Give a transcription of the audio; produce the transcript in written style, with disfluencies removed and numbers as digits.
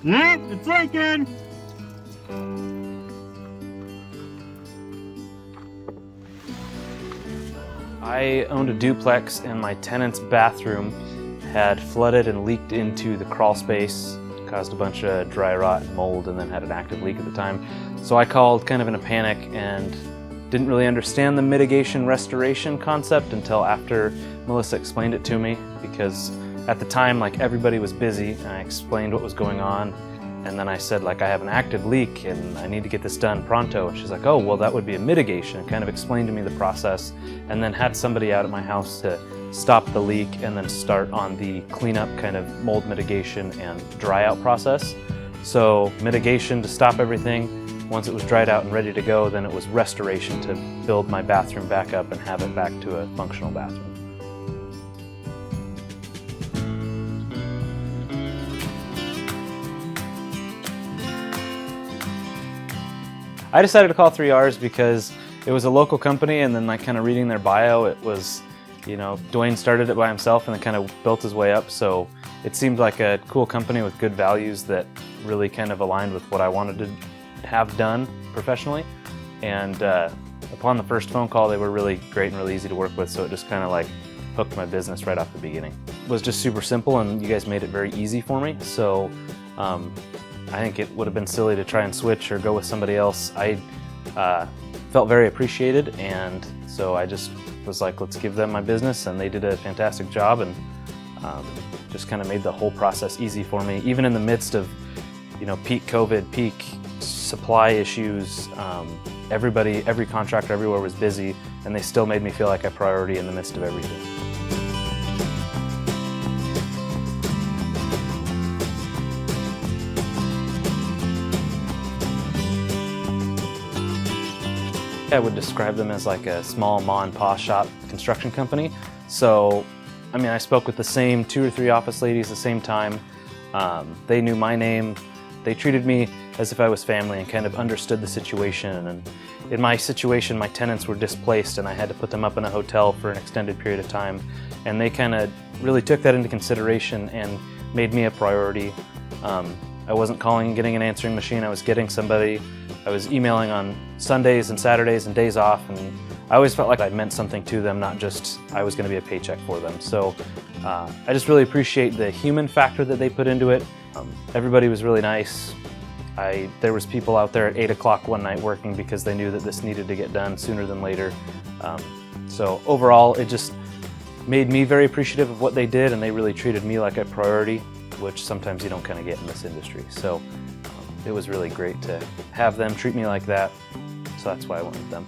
It's leaking! I owned a duplex and my tenant's bathroom had flooded and leaked into the crawl space, caused a bunch of dry rot and mold, and then had an active leak at the time. So I called kind of in a panic and didn't really understand the mitigation restoration concept until after Melissa explained it to me, because at the time, like, everybody was busy, and I explained what was going on, and then I said, like, I have an active leak and I need to get this done pronto, and she's like, oh, well, that would be a mitigation, and kind of explained to me the process, and then had somebody out at my house to stop the leak and then start on the cleanup, kind of mold mitigation and dry out process. So mitigation to stop everything. Once it was dried out and ready to go, then it was restoration to build my bathroom back up and have it back to a functional bathroom. I decided to call 3Rs because it was a local company, and then, like, kind of reading their bio, it was, you know, Dwayne started it by himself and then kind of built his way up, so it seemed like a cool company with good values that really kind of aligned with what I wanted to have done professionally. And upon the first phone call, they were really great and really easy to work with, so it just kind of like hooked my business right off the beginning. It was just super simple, and you guys made it very easy for me, so I think it would have been silly to try and switch or go with somebody else. I felt very appreciated, and so I just was like, let's give them my business, and they did a fantastic job, and just kind of made the whole process easy for me, even in the midst of, you know, peak COVID, peak supply issues. Every contractor everywhere was busy, and they still made me feel like a priority in the midst of everything. I would describe them as like a small ma and pa shop construction company. So, I mean, I spoke with the same 2 or 3 office ladies at the same time. They knew my name. They treated me as if I was family and kind of understood the situation. And in my situation, my tenants were displaced and I had to put them up in a hotel for an extended period of time. And they kind of really took that into consideration and made me a priority. I wasn't calling and getting an answering machine. I was getting somebody. I was emailing on Sundays and Saturdays and days off, and I always felt like I meant something to them, not just I was going to be a paycheck for them. So I just really appreciate the human factor that they put into it. Everybody was really nice. There was people out there at 8 o'clock one night working because they knew that this needed to get done sooner than later. So overall, it just made me very appreciative of what they did, and they really treated me like a priority, which sometimes you don't kind of get in this industry. So it was really great to have them treat me like that, so that's why I went with them.